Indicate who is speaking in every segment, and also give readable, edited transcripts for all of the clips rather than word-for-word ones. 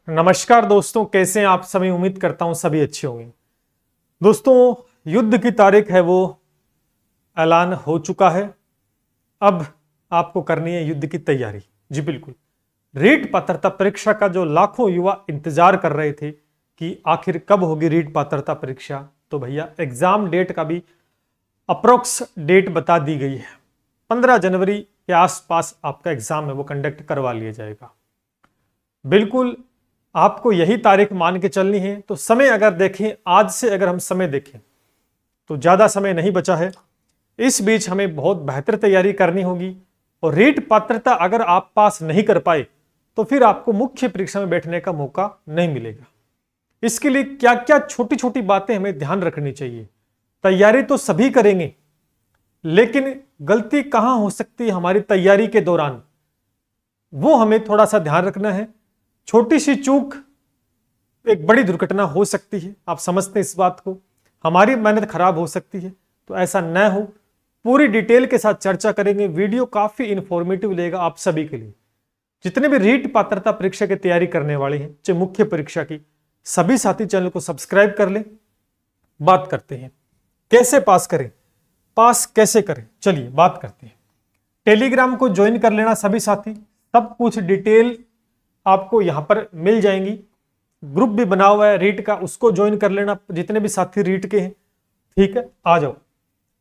Speaker 1: नमस्कार दोस्तों, कैसे हैं आप सभी। उम्मीद करता हूं सभी अच्छे होंगे। दोस्तों, युद्ध की तारीख है वो ऐलान हो चुका है। अब आपको करनी है युद्ध की तैयारी। जी बिल्कुल, रीट पात्रता परीक्षा का जो लाखों युवा इंतजार कर रहे थे कि आखिर कब होगी रीट पात्रता परीक्षा, तो भैया एग्जाम डेट का भी अप्रोक्स डेट बता दी गई है। 15 जनवरी के आसपास आपका एग्जाम है वो कंडक्ट करवा लिया जाएगा। बिल्कुल आपको यही तारीख मान के चलनी है। तो समय अगर देखें, आज से अगर हम समय देखें तो ज्यादा समय नहीं बचा है। इस बीच हमें बहुत बेहतर तैयारी करनी होगी। और रीट पात्रता अगर आप पास नहीं कर पाए तो फिर आपको मुख्य परीक्षा में बैठने का मौका नहीं मिलेगा। इसके लिए क्या क्या छोटी छोटी बातें हमें ध्यान रखनी चाहिए। तैयारी तो सभी करेंगे, लेकिन गलती कहां हो सकती है हमारी तैयारी के दौरान, वो हमें थोड़ा सा ध्यान रखना है। छोटी सी चूक एक बड़ी दुर्घटना हो सकती है, आप समझते हैं इस बात को। हमारी मेहनत खराब हो सकती है, तो ऐसा न हो। पूरी डिटेल के साथ चर्चा करेंगे। वीडियो काफी इंफॉर्मेटिव रहेगा आप सभी के लिए। जितने भी रीट पात्रता परीक्षा की तैयारी करने वाले हैं, चाहे मुख्य परीक्षा की, सभी साथी चैनल को सब्सक्राइब कर लें। बात करते हैं कैसे पास करें, पास कैसे करें, चलिए बात करते हैं। टेलीग्राम को ज्वाइन कर लेना सभी साथी, सब कुछ डिटेल आपको यहां पर मिल जाएंगी। ग्रुप भी बना हुआ है रीट का, उसको ज्वाइन कर लेना जितने भी साथी रीट के हैं। ठीक है, आ जाओ।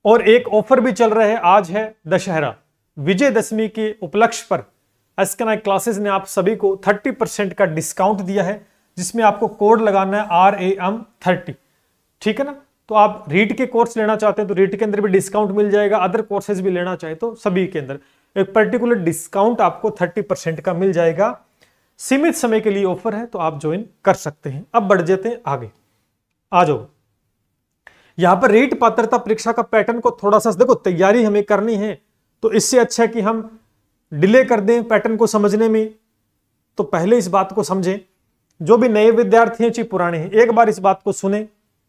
Speaker 1: और एक ऑफर भी चल रहा है, आज है दशहरा, विजयदशमी के उपलक्ष्य पर एसकेएनआई क्लासेस ने आप सभी को 30% का डिस्काउंट दिया है, जिसमें आपको कोड लगाना है RAM30। ठीक है ना। तो आप रीट के कोर्स लेना चाहते हैं तो रीट के अंदर भी डिस्काउंट मिल जाएगा। अदर कोर्सेज भी लेना चाहे तो सभी के अंदर एक पर्टिकुलर डिस्काउंट आपको 30% का मिल जाएगा। सीमित समय के लिए ऑफर है, तो आप ज्वाइन कर सकते हैं। अब बढ़ जाते हैं आगे, आ जाओ। यहां पर रीट पात्रता परीक्षा का पैटर्न को थोड़ा सा देखो। तैयारी हमें करनी है, तो इससे अच्छा है कि हम डिले कर दें पैटर्न को समझने में। तो पहले इस बात को समझें, जो भी नए विद्यार्थी हैं चाहे पुराने हैं, एक बार इस बात को सुने,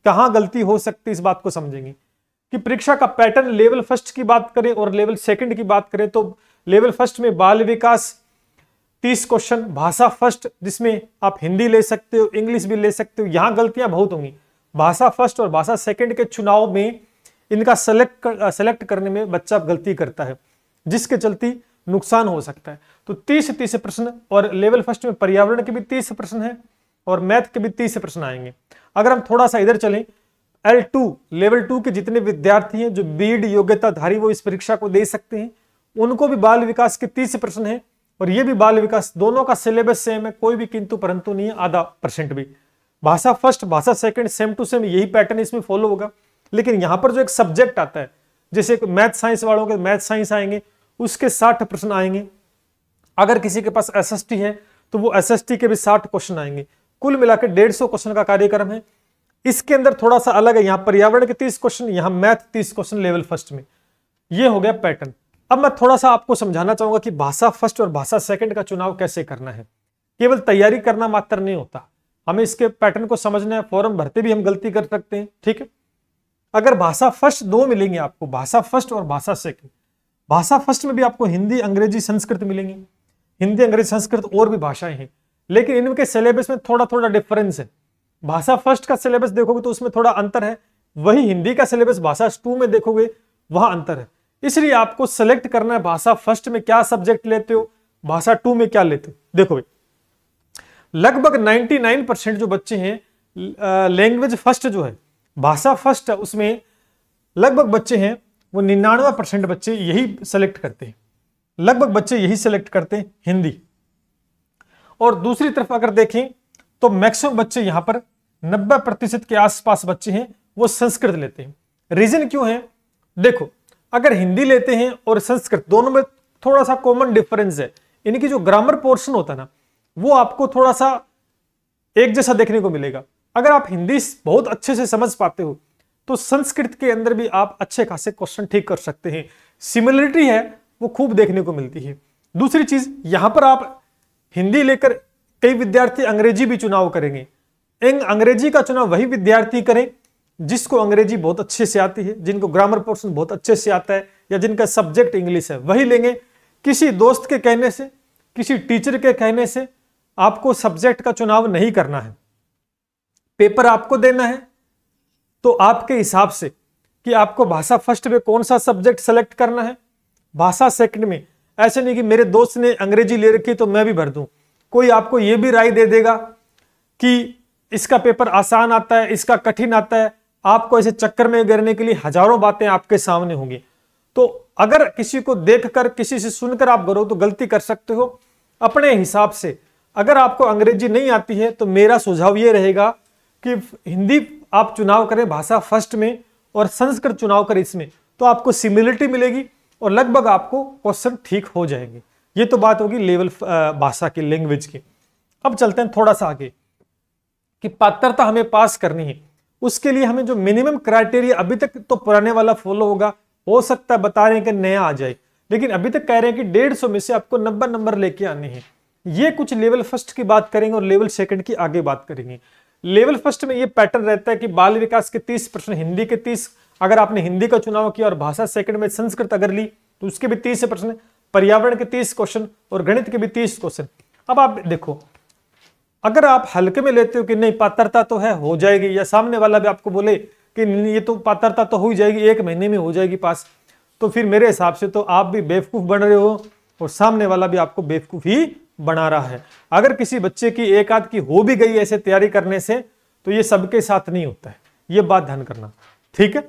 Speaker 1: कहां गलती हो सकती है इस बात को समझेंगे। कि परीक्षा का पैटर्न लेवल फर्स्ट की बात करें और लेवल सेकंड की बात करें, तो लेवल फर्स्ट में बाल विकास 30 क्वेश्चन, भाषा फर्स्ट जिसमें आप हिंदी ले सकते हो, इंग्लिश भी ले सकते हो। यहां गलतियां बहुत होंगी। भाषा फर्स्ट और भाषा सेकंड के चुनाव में इनका सेलेक्ट करने में बच्चा गलती करता है, जिसके चलते नुकसान हो सकता है। तो 30 प्रश्न, और लेवल फर्स्ट में पर्यावरण के भी 30 प्रश्न है और मैथ के भी 30 प्रश्न आएंगे। अगर हम थोड़ा सा इधर चलें, L2 लेवल 2 के जितने विद्यार्थी हैं जो बीएड योग्यताधारी वो इस परीक्षा को दे सकते हैं, उनको भी बाल विकास के 30 प्रश्न है और ये भी बाल विकास। दोनों का सिलेबस सेम है, कोई भी किंतु परंतु नहीं है, आधा % भी। भाषा फर्स्ट भाषा सेकंड सेम टू सेम यही पैटर्न इसमें फॉलो होगा। लेकिन यहां पर जो एक सब्जेक्ट आता है, जैसे मैथ साइंस वालों के मैथ साइंस आएंगे, उसके 60 प्रश्न आएंगे। अगर किसी के पास SST है तो वो SST के भी 60 क्वेश्चन आएंगे। कुल मिलाकर 150 क्वेश्चन का कार्यक्रम है। इसके अंदर थोड़ा सा अलग है, यहां पर्यावरण के 30 क्वेश्चन, यहां मैथ 30 क्वेश्चन लेवल फर्स्ट में। ये हो गया पैटर्न। अब मैं थोड़ा सा आपको समझाना चाहूंगा कि भाषा फर्स्ट और भाषा सेकंड का चुनाव कैसे करना है। केवल तैयारी करना मात्र नहीं होता, हमें इसके पैटर्न को समझना है। फॉर्म भरते भी हम गलती कर सकते हैं। ठीक है, अगर भाषा फर्स्ट 2 मिलेंगे आपको, भाषा फर्स्ट और भाषा सेकंड। भाषा फर्स्ट में भी आपको हिंदी, अंग्रेजी, संस्कृत मिलेंगे। हिंदी, अंग्रेजी, संस्कृत और भी भाषाएं हैं, लेकिन इनके सिलेबस में थोड़ा थोड़ा डिफरेंस है। भाषा फर्स्ट का सिलेबस देखोगे तो उसमें थोड़ा अंतर है, वही हिंदी का सिलेबस भाषा 2 में देखोगे वहां अंतर है। इसलिए आपको सेलेक्ट करना है भाषा फर्स्ट में क्या सब्जेक्ट लेते हो, भाषा 2 में क्या लेते हो। देखो भाई, लगभग 99% जो बच्चे हैं लैंग्वेज फर्स्ट जो है, भाषा फर्स्ट है, उसमें लगभग बच्चे हैं वो 99% बच्चे यही सेलेक्ट करते हैं। लगभग बच्चे यही सेलेक्ट करते हैं हिंदी। और दूसरी तरफ अगर देखें तो मैक्सिमम बच्चे यहां पर 90% के आसपास बच्चे हैं वो संस्कृत लेते हैं। रीजन क्यों है, देखो, अगर हिंदी लेते हैं और संस्कृत, दोनों में थोड़ा सा कॉमन डिफरेंस है। इनकी जो ग्रामर पोर्शन होता है ना, वो आपको थोड़ा सा एक जैसा देखने को मिलेगा। अगर आप हिंदी बहुत अच्छे से समझ पाते हो तो संस्कृत के अंदर भी आप अच्छे खासे क्वेश्चन ठीक कर सकते हैं। सिमिलरिटी है वो खूब देखने को मिलती है। दूसरी चीज, यहां पर आप हिंदी लेकर कई विद्यार्थी अंग्रेजी भी चुनाव करेंगे। अंग्रेजी का चुनाव वही विद्यार्थी करें जिसको अंग्रेजी बहुत अच्छे से आती है, जिनको ग्रामर पोर्शन बहुत अच्छे से आता है, या जिनका सब्जेक्ट इंग्लिश है, वही लेंगे। किसी दोस्त के कहने से, किसी टीचर के कहने से आपको सब्जेक्ट का चुनाव नहीं करना है। पेपर आपको देना है तो आपके हिसाब से कि आपको भाषा फर्स्ट में कौन सा सब्जेक्ट सेलेक्ट करना है, भाषा सेकंड में। ऐसे नहीं कि मेरे दोस्त ने अंग्रेजी ले रखी तो मैं भी भर दूं। कोई आपको यह भी राय दे देगा कि इसका पेपर आसान आता है, इसका कठिन आता है। आपको ऐसे चक्कर में गिरने के लिए हजारों बातें आपके सामने होंगी। तो अगर किसी को देखकर, किसी से सुनकर आप करो तो गलती कर सकते हो। अपने हिसाब से अगर आपको अंग्रेजी नहीं आती है तो मेरा सुझाव यह रहेगा कि हिंदी आप चुनाव करें भाषा फर्स्ट में और संस्कृत चुनाव करें इसमें, तो आपको सिमिलरिटी मिलेगी और लगभग आपको क्वेश्चन ठीक हो जाएंगे। ये तो बात होगी लेवल भाषा की, लैंग्वेज की। अब चलते हैं थोड़ा सा आगे कि पात्रता हमें पास करनी है, उसके लिए हमें जो मिनिमम क्राइटेरिया, अभी तक तो पुराने वाला फॉलो होगा, हो सकता है बता रहे हैं कि नया आ जाए, लेकिन अभी तक कह रहे हैं कि 150 में से आपको 90 नंबर लेके आने हैं। ये कुछ लेवल फर्स्ट की बात करेंगे और लेवल सेकंड की आगे बात करेंगे। लेवल फर्स्ट में ये पैटर्न रहता है कि बाल विकास के 30 प्रश्न, हिंदी के 30, अगर आपने हिंदी का चुनाव किया और भाषा सेकंड में संस्कृत अगर ली तो उसके भी 30 प्रश्न, पर्यावरण के 30 क्वेश्चन और गणित के भी 30 क्वेश्चन। अब आप देखो, अगर आप हल्के में लेते हो कि नहीं पात्रता तो है, हो जाएगी, या सामने वाला भी आपको बोले कि ये तो पात्रता तो हो ही जाएगी, 1 महीने में हो जाएगी पास, तो फिर मेरे हिसाब से तो आप भी बेवकूफ बन रहे हो और सामने वाला भी आपको बेवकूफ ही बना रहा है। अगर किसी बच्चे की एक आध की हो भी गई ऐसे तैयारी करने से, तो ये सबके साथ नहीं होता है, ये बात ध्यान करना, ठीक है।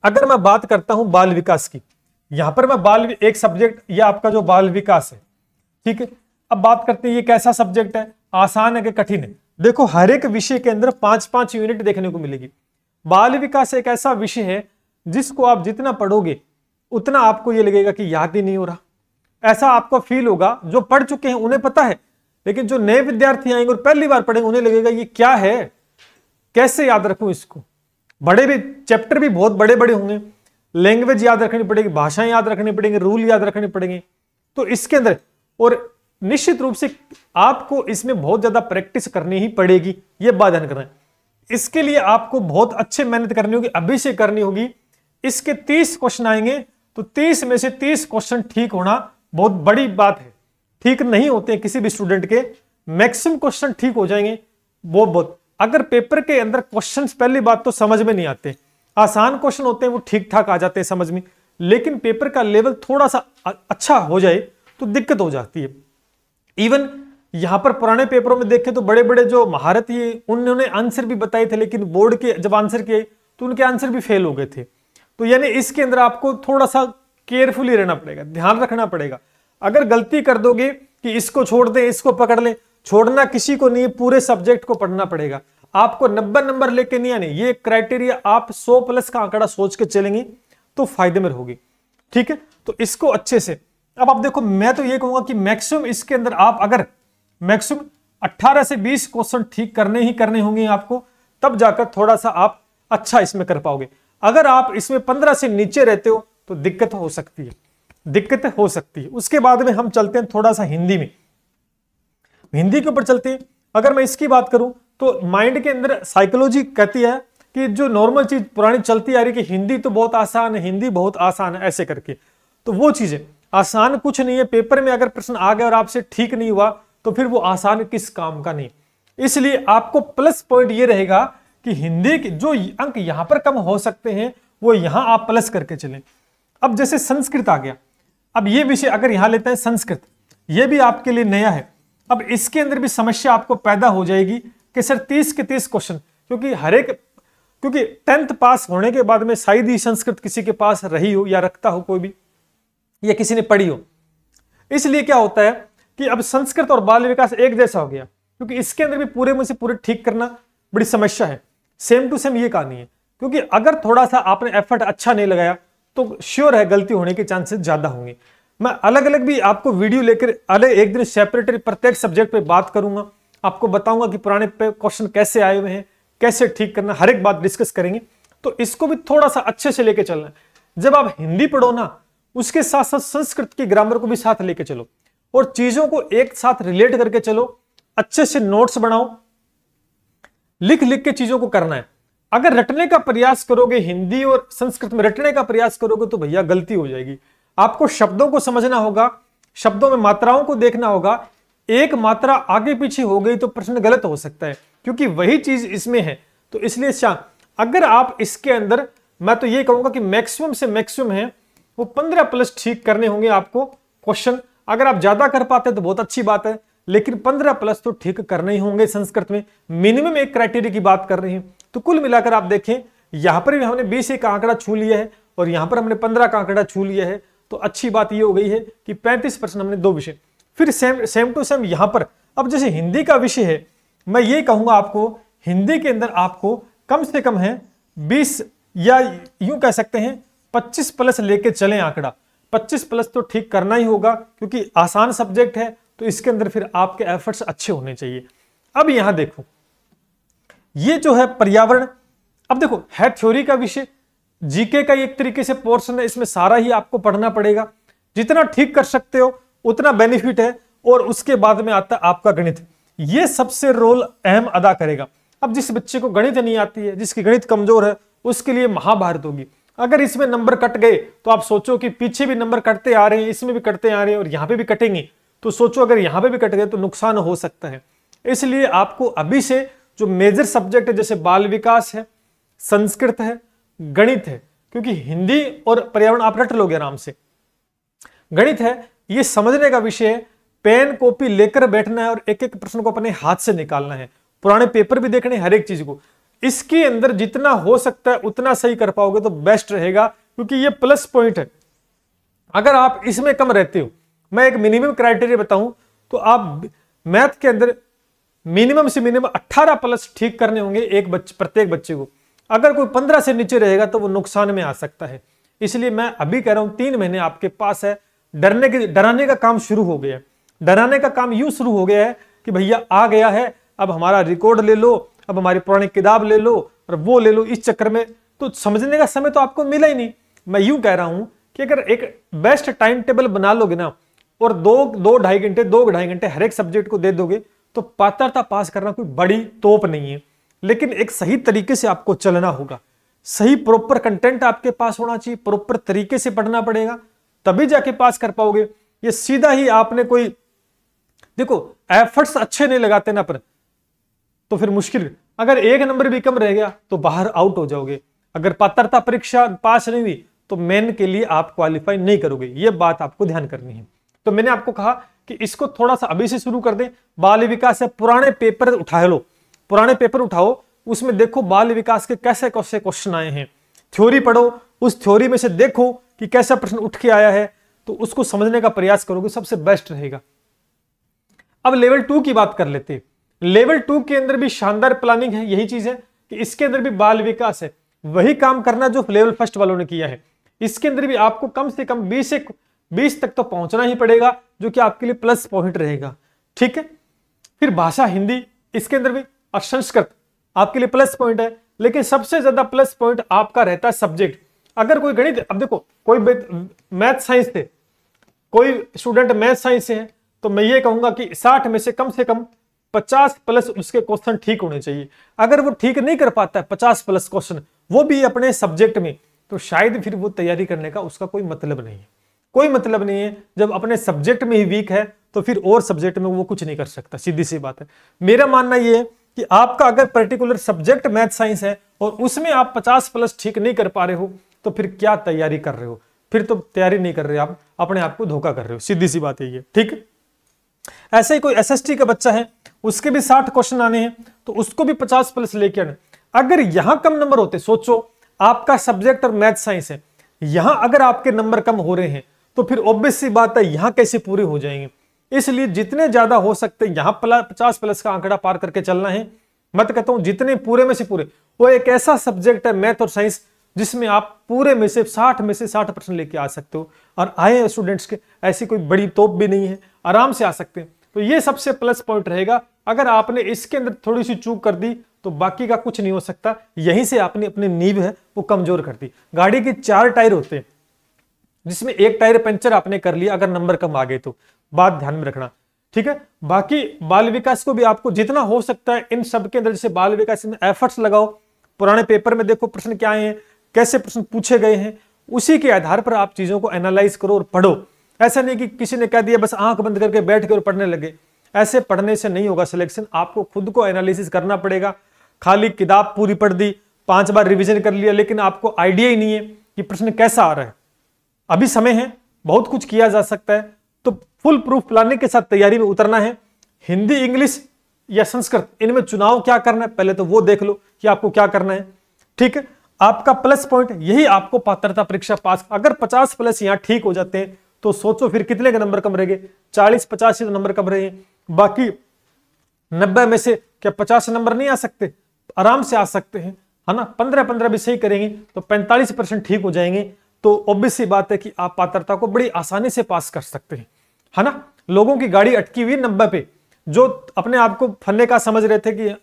Speaker 1: अगर मैं बात करता हूं बाल विकास की, यहां पर मैं एक सब्जेक्ट, ये आपका जो बाल विकास है, ठीक है। अब बात करते हैं ये कैसा सब्जेक्ट है, आसान है कि कठिन है। देखो हर एक विषय के अंदर 5-5 यूनिट देखने को मिलेगी। बाल विकास एक ऐसा विषय है जिसको आप जितना पढ़ोगे उतना आपको ये लगेगा कि याद ही नहीं हो रहा, ऐसा आपको फील होगा। जो पढ़ चुके हैं उन्हें पता है, लेकिन जो नए विद्यार्थी आएंगे और पहली बार पढ़ेंगे उन्हें लगेगा ये क्या है, कैसे याद रखूं इसको। बड़े भी चैप्टर भी बहुत बड़े बड़े होंगे, लैंग्वेज याद रखनी पड़ेगी, भाषाएं याद रखनी पड़ेंगी, रूल याद रखने पड़ेंगे। तो इसके अंदर और निश्चित रूप से आपको इसमें बहुत ज्यादा प्रैक्टिस करनी ही पड़ेगी, ये बात ध्यान करना है। इसके लिए आपको बहुत अच्छे मेहनत करनी होगी, अभी से करनी होगी। इसके 30 क्वेश्चन आएंगे तो 30 में से 30 क्वेश्चन ठीक होना बहुत बड़ी बात है। ठीक नहीं होते हैं किसी भी स्टूडेंट के, मैक्सिमम क्वेश्चन ठीक हो जाएंगे वो बहुत। अगर पेपर के अंदर क्वेश्चंस, पहली बात तो समझ में नहीं आते, आसान क्वेश्चन होते हैं वो ठीक ठाक आ जाते हैं समझ में, लेकिन पेपर का लेवल थोड़ा सा अच्छा हो जाए तो दिक्कत हो जाती है। इवन यहां पर पुराने पेपरों में देखें तो बड़े बड़े जो महारथी उन्होंने आंसर भी बताए थे, लेकिन बोर्ड के जब आंसर किए तो उनके आंसर भी फेल हो गए थे। तो यानी इसके अंदर आपको थोड़ा सा केयरफुली रहना पड़ेगा, ध्यान रखना पड़ेगा। अगर गलती कर दोगे कि इसको छोड़ दें, इसको पकड़ लें, छोड़ना किसी को नहीं है, पूरे सब्जेक्ट को पढ़ना पड़ेगा। आपको 90 नंबर लेके नहीं आने, ये क्राइटेरिया आप 100 प्लस का आंकड़ा सोच के चलेंगे तो फायदे में रहोगे, ठीक है। तो इसको अच्छे से, अब आप देखो, मैं तो ये कहूंगा कि मैक्सिमम इसके अंदर आप अगर मैक्सिमम 18 से 20 क्वेश्चन ठीक करने ही करने होंगे आपको, तब जाकर थोड़ा सा आप अच्छा इसमें कर पाओगे। अगर आप इसमें 15 से नीचे रहते हो तो दिक्कत हो सकती है, दिक्कत हो सकती है। उसके बाद में हम चलते हैं थोड़ा सा हिंदी में, हिंदी के ऊपर चलते हैं। अगर मैं इसकी बात करूं तो माइंड के अंदर साइकोलॉजी कहती है कि जो नॉर्मल चीज पुरानी चलती आ रही है कि हिंदी तो बहुत आसान है, हिंदी बहुत आसान है, ऐसे करके, तो वो चीजें आसान कुछ नहीं है। पेपर में अगर प्रश्न आ गया और आपसे ठीक नहीं हुआ तो फिर वो आसान किस काम का नहीं। इसलिए आपको प्लस पॉइंट ये रहेगा कि हिंदी के जो अंक यहां पर कम हो सकते हैं वो यहां आप प्लस करके चलें। अब जैसे संस्कृत आ गया, अब ये विषय अगर यहां लेते हैं संस्कृत, ये भी आपके लिए नया है। अब इसके अंदर भी समस्या आपको पैदा हो जाएगी कि सर 30 के 30 क्वेश्चन, क्योंकि 10th पास होने के बाद में शायद ही संस्कृत किसी के पास रही हो या रखता हो कोई भी, या किसी ने पढ़ी हो। इसलिए क्या होता है कि अब संस्कृत और बाल विकास एक जैसा हो गया, क्योंकि इसके अंदर भी पूरे में से पूरे ठीक करना बड़ी समस्या है। सेम टू सेम ये कहानी है, क्योंकि अगर थोड़ा सा आपने एफर्ट अच्छा नहीं लगाया तो श्योर है गलती होने के चांसेस ज्यादा होंगे। मैं अलग अलग भी आपको वीडियो लेकर अलग एक दिन सेपरेटली प्रत्येक सब्जेक्ट पे बात करूंगा, आपको बताऊंगा कि पुराने क्वेश्चन कैसे आए हुए हैं, कैसे ठीक करना, हर एक बात डिस्कस करेंगे। तो इसको भी थोड़ा सा अच्छे से लेके चलना है। जब आप हिंदी पढ़ो ना, उसके साथ साथ संस्कृत की ग्रामर को भी साथ लेके चलो और चीजों को एक साथ रिलेट करके चलो, अच्छे से नोट्स बनाओ, लिख लिख के चीजों को करना है। अगर रटने का प्रयास करोगे, हिंदी और संस्कृत में रटने का प्रयास करोगे तो भैया गलती हो जाएगी। आपको शब्दों को समझना होगा, शब्दों में मात्राओं को देखना होगा, एक मात्रा आगे पीछे हो गई तो प्रश्न गलत हो सकता है, क्योंकि वही चीज इसमें है। तो इसलिए अगर आप इसके अंदर, मैं तो ये कहूंगा कि मैक्सिमम से मैक्सिमम है वो 15 प्लस ठीक करने होंगे आपको क्वेश्चन। अगर आप ज्यादा कर पाते हैं तो बहुत अच्छी बात है, लेकिन 15 प्लस तो ठीक करने ही होंगे। संस्कृत में मिनिमम एक क्राइटेरिया की बात कर रहे हैं। तो कुल मिलाकर आप देखें, यहां पर भी हमने 20 का आंकड़ा छू लिया है और यहां पर हमने 15 का आंकड़ा छू लिया है। तो अच्छी बात यह हो गई है कि 35% हमने 2 विषय। फिर सेम टू सेम यहां पर, अब जैसे हिंदी का विषय है, मैं ये कहूंगा आपको हिंदी के अंदर आपको कम से कम है 20 या यूं कह सकते हैं 25 प्लस लेके चलें आंकड़ा। 25 प्लस तो ठीक करना ही होगा, क्योंकि आसान सब्जेक्ट है, तो इसके अंदर फिर आपके एफर्ट्स अच्छे होने चाहिए। अब यहां देखो, ये जो है पर्यावरण, अब देखो है थ्योरी का विषय, जीके का एक तरीके से पोर्शन है, इसमें सारा ही आपको पढ़ना पड़ेगा। जितना ठीक कर सकते हो उतना बेनिफिट है। और उसके बाद में आता है आपका गणित, ये सबसे रोल अहम अदा करेगा। अब जिस बच्चे को गणित नहीं आती है, जिसकी गणित कमजोर है, उसके लिए महाभारत होगी। अगर इसमें नंबर कट गए तो आप सोचो कि पीछे भी नंबर कटते आ रहे हैं, इसमें भी कटते आ रहे हैं और यहां पे भी कटेंगे, तो सोचो अगर यहां पे भी कट गए तो नुकसान हो सकता है। इसलिए आपको अभी से जो मेजर सब्जेक्ट है, जैसे बाल विकास है, संस्कृत है, गणित है, क्योंकि हिंदी और पर्यावरण आप रट लोगे आराम से, गणित है, ये समझने का विषय है। पेन कॉपी लेकर बैठना है और एक एक प्रश्न को अपने हाथ से निकालना है, पुराने पेपर भी देखने, हर एक चीज को। इसके अंदर जितना हो सकता है उतना सही कर पाओगे तो बेस्ट रहेगा, क्योंकि ये प्लस पॉइंट है। अगर आप इसमें कम रहते हो, मैं एक मिनिमम क्राइटेरिया बताऊं तो आप मैथ के अंदर मिनिमम से मिनिमम 18 प्लस ठीक करने होंगे प्रत्येक बच्चे को। अगर कोई 15 से नीचे रहेगा तो वो नुकसान में आ सकता है। इसलिए मैं अभी कह रहा हूं 3 महीने आपके पास है। डराने का काम शुरू हो गया है। डराने का काम यूं शुरू हो गया है कि भैया आ गया है, अब हमारा रिकॉर्ड ले लो, अब हमारी पुरानी किताब ले लो और वो ले लो। इस चक्कर में तो समझने का समय तो आपको मिला ही नहीं। मैं यूं कह रहा हूं कि अगर एक बेस्ट टाइम टेबल बना लोगे ना और 2-2.5 घंटे हर एक सब्जेक्ट को दे दोगे तो पात्रता पास करना कोई बड़ी तोप नहीं है। लेकिन एक सही तरीके से आपको चलना होगा, सही प्रॉपर कंटेंट आपके पास होना चाहिए, प्रॉपर तरीके से पढ़ना पड़ेगा, तभी जाके पास कर पाओगे। ये सीधा ही आपने कोई, देखो एफर्ट्स अच्छे नहीं लगाते ना पर तो फिर मुश्किल, अगर एक नंबर भी कम रह गया तो बाहर आउट हो जाओगे। अगर पात्रता परीक्षा पास नहीं हुई तो मेन के लिए आप क्वालिफाई नहीं करोगे। ये बात आपको ध्यान करनी है। तो मैंने आपको कहा कि इसको थोड़ा सा अभी से शुरू कर दें। बाल विकास से पुराने पेपर उठा लो, पुराने पेपर उठाओ, उसमें देखो बाल विकास के कैसे कैसे क्वेश्चन आए हैं। थ्योरी पढ़ो, उस थ्योरी में से देखो कि कैसा प्रश्न उठ के आया है, तो उसको समझने का प्रयास करोगे, सबसे बेस्ट रहेगा। अब लेवल 2 की बात कर लेते हैं। लेवल 2 के अंदर भी शानदार प्लानिंग है। यही चीज है कि इसके अंदर भी बाल विकास है, वही काम करना जो लेवल फर्स्ट वालों ने किया है। इसके अंदर भी आपको कम से कम 20 तक तो पहुंचना ही पड़ेगा, जो कि आपके लिए प्लस पॉइंट रहेगा। ठीक है, फिर भाषा हिंदी, इसके अंदर भी, और संस्कृत आपके लिए प्लस पॉइंट है। लेकिन सबसे ज्यादा प्लस पॉइंट आपका रहता है सब्जेक्ट। अगर कोई गणित, अब देखो कोई मैथ साइंस थे, कोई स्टूडेंट मैथ साइंस से है, तो मैं ये कहूंगा कि 60 में से कम 50 प्लस उसके क्वेश्चन ठीक होने चाहिए। अगर वो ठीक नहीं कर पाता है 50 प्लस क्वेश्चन, वो भी अपने सब्जेक्ट में, तो शायद फिर वो तैयारी करने का उसका कोई मतलब नहीं है। कोई मतलब नहीं है। जब अपने सब्जेक्ट में ही वीक है तो फिर और सब्जेक्ट में वो कुछ नहीं कर सकता, सीधी सी बात है। मेरा मानना ये है कि आपका अगर पर्टिकुलर सब्जेक्ट मैथ साइंस है और उसमें आप 50 प्लस ठीक नहीं कर पा रहे हो, तो फिर क्या तैयारी कर रहे हो? फिर तो तैयारी नहीं कर रहे, आप अपने आप को धोखा कर रहे हो, सीधी सी बात है ये। ठीक है, ऐसे ही कोई एसएसटी का बच्चा है, उसके भी 60 क्वेश्चन आने हैं, तो उसको भी 50 प्लस लेके आने। अगर यहां कम नंबर होते, सोचो आपका सब्जेक्ट और मैथ साइंस है, यहां अगर आपके नंबर कम हो रहे हैं तो फिर ऑब्वियस सी बात है यहां कैसे पूरे हो जाएंगे। इसलिए जितने ज्यादा हो सकते यहां 50 प्लस का आंकड़ा पार करके चलना है। मैं तो कहता हूं जितने पूरे में से पूरे, वो एक ऐसा सब्जेक्ट है मैथ और साइंस जिसमें आप पूरे में से 60% लेके आ सकते हो। और आए स्टूडेंट्स के, ऐसी कोई बड़ी तोप भी नहीं है, आराम से आ सकते हैं। तो ये सबसे प्लस पॉइंट रहेगा। अगर आपने इसके अंदर थोड़ी सी चूक कर दी तो बाकी का कुछ नहीं हो सकता। यहीं से आपने अपनी नींव है वो कमजोर कर दी। गाड़ी के 4 टायर होते हैं, जिसमें एक टायर पंचर आपने कर लिया, अगर नंबर कम आ गए तो बात ध्यान में रखना। ठीक है, बाकी बाल विकास को भी आपको जितना हो सकता है इन सब के अंदर, जैसे बाल विकास में एफर्ट्स लगाओ, पुराने पेपर में देखो प्रश्न क्या आए हैं, कैसे प्रश्न पूछे गए हैं, उसी के आधार पर आप चीजों को एनालाइज करो और पढ़ो। ऐसा नहीं कि किसी ने कह दिया बस आंख बंद करके बैठ के और पढ़ने लगे, ऐसे पढ़ने से नहीं होगा सिलेक्शन, आपको खुद को एनालिसिस करना पड़ेगा। खाली किताब पूरी पढ़ दी, 5 बार रिवीजन कर लिया, लेकिन आपको आइडिया ही नहीं है कि प्रश्न कैसा आ रहा है। अभी समय है, बहुत कुछ किया जा सकता है, तो फुल प्रूफ प्लानिंग के साथ तैयारी में उतरना है। हिंदी, इंग्लिश या संस्कृत, इनमें चुनाव क्या करना है पहले तो वो देख लो कि आपको क्या करना है। ठीक है, आपका प्लस पॉइंट यही आपको पात्रता परीक्षा पास, अगर 50+ यहां ठीक हो जाते हैं तो सोचो फिर कितने के नंबर कम रहेंगे, 40-50 ही तो नंबर कम रहे। बाकी 90 में से क्या 50 नंबर नहीं आ सकते? आराम से आ सकते हैं, है ना। 15-15 भी सही करेंगे तो 45% ठीक हो जाएंगे, तो ऑब्वियस सी बात है कि आप पात्रता को बड़ी आसानी से पास कर सकते हैं, है ना। लोगों की गाड़ी अटकी हुई 90 पे, जो अपने आप को फन्ने का समझ रहे थे कि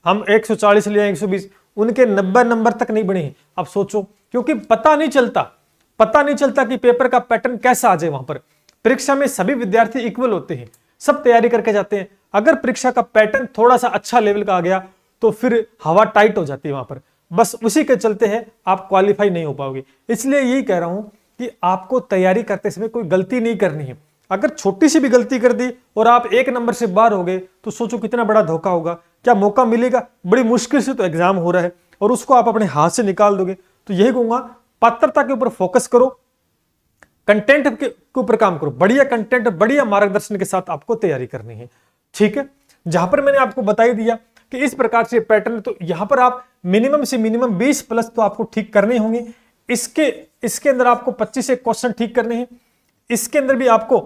Speaker 1: हम 140 ले 120, उनके 90 नंबर तक नहीं बने हैं। अब सोचो, क्योंकि पता नहीं चलता कि पेपर का पैटर्न कैसा आ जाए। वहां पर परीक्षा में सभी विद्यार्थी इक्वल होते हैं, सब तैयारी करके जाते हैं। अगर परीक्षा का पैटर्न थोड़ा सा अच्छा लेवल का आ गया तो फिर हवा टाइट हो जाती है वहां पर, बस उसी के चलते है आप क्वालिफाई नहीं हो पाओगे। इसलिए यही कह रहा हूं कि आपको तैयारी करते समय कोई गलती नहीं करनी है। अगर छोटी सी भी गलती कर दी और आप 1 नंबर से बाहर हो गए तो सोचो कितना बड़ा धोखा होगा। क्या मौका मिलेगा? बड़ी मुश्किल से तो एग्जाम हो रहा है और उसको आप अपने हाथ से निकाल दोगे। तो यही कहूंगा, पात्रता के ऊपर फोकस करो, कंटेंट के ऊपर काम करो, बढ़िया कंटेंट, बढ़िया मार्गदर्शन के साथ आपको तैयारी करनी है। ठीक है, जहां पर मैंने आपको बता ही दिया कि इस प्रकार से पैटर्न, तो यहां पर आप मिनिमम से मिनिमम 20+ तो आपको ठीक करने होंगे। इसके अंदर आपको 25 एक क्वेश्चन ठीक करने हैं, इसके अंदर भी आपको,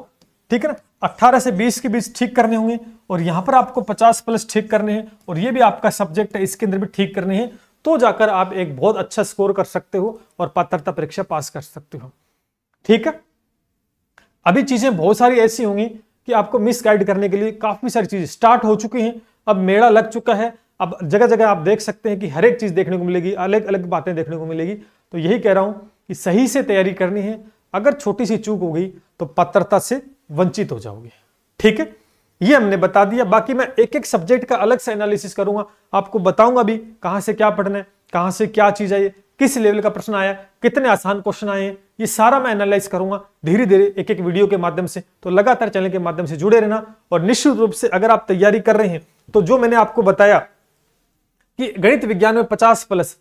Speaker 1: ठीक है ना, 18 से 20 के बीच ठीक करने होंगे, और यहां पर आपको 50+ ठीक करने हैं, और ये भी आपका सब्जेक्ट है, इसके अंदर भी ठीक करने हैं। तो जाकर आप एक बहुत अच्छा स्कोर कर सकते हो और पात्रता परीक्षा पास कर सकते हो। ठीक है, अभी चीजें बहुत सारी ऐसी होंगी कि आपको मिसगाइड करने के लिए काफी सारी चीजें स्टार्ट हो चुकी हैं। अब मेला लग चुका है, अब जगह जगह आप देख सकते हैं कि हर एक चीज देखने को मिलेगी, अलग अलग बातें देखने को मिलेगी। तो यही कह रहा हूं कि सही से तैयारी करनी है, अगर छोटी सी चूक हो गई तो पात्रता से वंचित हो जाओगे। ठीक है, ये हमने बता दिया। बाकी मैं एक एक सब्जेक्ट का अलग से एनालिसिस करूंगा, आपको बताऊंगा भी कहां से क्या पढ़ना है, कहां से क्या चीज आई, किस लेवल का प्रश्न आया, कितने आसान क्वेश्चन आए हैं, ये सारा मैं एनालाइज करूंगा धीरे धीरे एक एक वीडियो के माध्यम से। तो लगातार चैनल के माध्यम से जुड़े रहना, और निश्चित रूप से अगर आप तैयारी कर रहे हैं तो जो मैंने आपको बताया कि गणित विज्ञान में 50+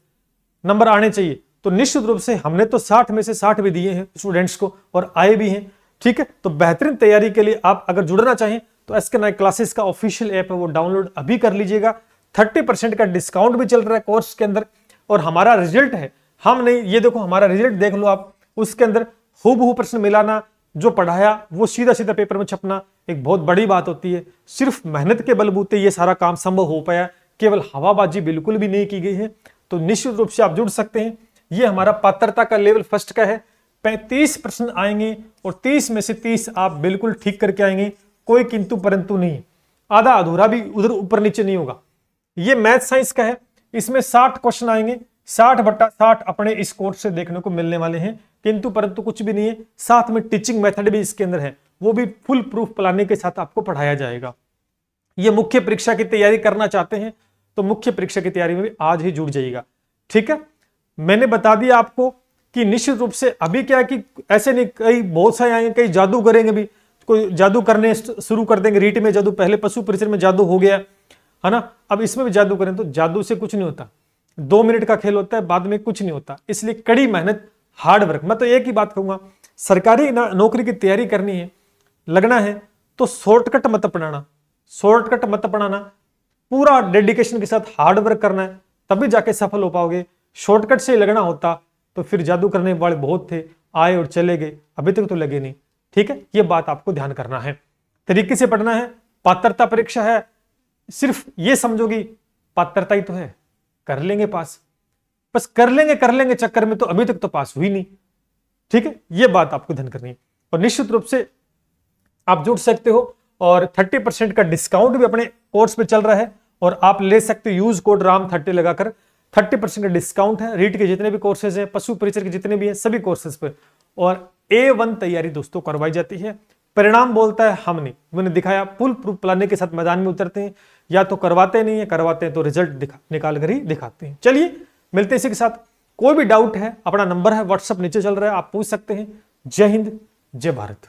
Speaker 1: नंबर आने चाहिए, तो निश्चित रूप से हमने तो 60 में से 60 भी दिए हैं स्टूडेंट्स को और आए भी हैं। ठीक है, तो बेहतरीन तैयारी के लिए आप अगर जुड़ना चाहें तो SK9 क्लासेस का ऑफिशियल ऐप है, वो डाउनलोड अभी कर लीजिएगा। 30% का डिस्काउंट भी चल रहा है कोर्स के अंदर, और हमारा रिजल्ट है, हम नहीं, ये देखो हमारा रिजल्ट देख लो आप, उसके अंदर हूबहू प्रश्न मिलाना, जो पढ़ाया वो सीधा सीधा पेपर में छपना एक बहुत बड़ी बात होती है। सिर्फ मेहनत के बलबूते ये सारा काम संभव हो पाया, केवल हवाबाजी बिल्कुल भी नहीं की गई है। तो निश्चित रूप से आप जुड़ सकते हैं। ये हमारा पात्रता का लेवल फर्स्ट का है, 35 प्रश्न आएंगे और 30 में से 30 आप बिल्कुल ठीक करके आएंगे, कोई किंतु परंतु नहीं, आधा अधूरा भी उधर ऊपर नीचे नहीं होगा। ये मैथ साइंस का है, इसमें 60 क्वेश्चन आएंगे, 60/60 अपने इस कोर्स से देखने को मिलने वाले हैं, किंतु परंतु कुछ भी नहीं है। साथ में टीचिंग मेथड भी इसके अंदर है, वो भी फुल प्रूफ प्लानिंग के साथ आपको पढ़ाया जाएगा। ये मुख्य परीक्षा की तैयारी करना चाहते हैं तो मुख्य परीक्षा की तैयारी में भी आज ही जुड़ जाइएगा। ठीक है, मैंने बता दिया आपको कि निश्चित रूप से अभी क्या है कि ऐसे नहीं, कई बहुत सारे आएंगे, कई जादू करेंगे भी, कोई जादू करने शुरू कर देंगे। रीट में जादू, पहले पशु परिचय में जादू हो गया है ना, अब इसमें भी जादू करें तो जादू से कुछ नहीं होता, 2 मिनट का खेल होता है, बाद में कुछ नहीं होता। इसलिए कड़ी मेहनत, हार्ड वर्क। मैं तो एक ही बात कहूंगा, सरकारी नौकरी की तैयारी करनी है, लगना है तो शॉर्टकट मत अपनाना, शॉर्टकट मत अपनाना, पूरा डेडिकेशन के साथ हार्ड वर्क करना है, तभी जाके सफल हो पाओगे। शॉर्टकट से लगना होता तो फिर जादू करने वाले बहुत थे, आए और चले गए, अभी तक तो लगे नहीं। ठीक है, ये बात आपको ध्यान करना है, तरीके से पढ़ना है। पात्रता परीक्षा है, सिर्फ ये समझोगी पात्रता ही तो है, कर लेंगे पास, बस कर लेंगे चक्कर में तो अभी तक तो पास हुई नहीं। ठीक है, ये बात आपको ध्यान करनी है। और निश्चित रूप से आप जुड़ सकते हो, और 30% का डिस्काउंट भी अपने कोर्स पे चल रहा है, और आप ले सकते हो यूज कोड RAM30 लगाकर। 30% का डिस्काउंट है, रीट के जितने भी कोर्सेज हैं, पशु परिचय के जितने भी हैं, सभी कोर्सेज पे। और A1 तैयारी दोस्तों करवाई जाती है, परिणाम बोलता है हम नहीं, मैंने दिखाया, फुल प्रूफ प्लानिंग के साथ मैदान में उतरते हैं, या तो करवाते नहीं है, करवाते हैं तो रिजल्ट निकाल कर ही दिखाते हैं। चलिए मिलते हैं इसी के साथ। कोई भी डाउट है, अपना नंबर है व्हाट्सएप नीचे चल रहा है, आप पूछ सकते हैं। जय हिंद, जय भारत।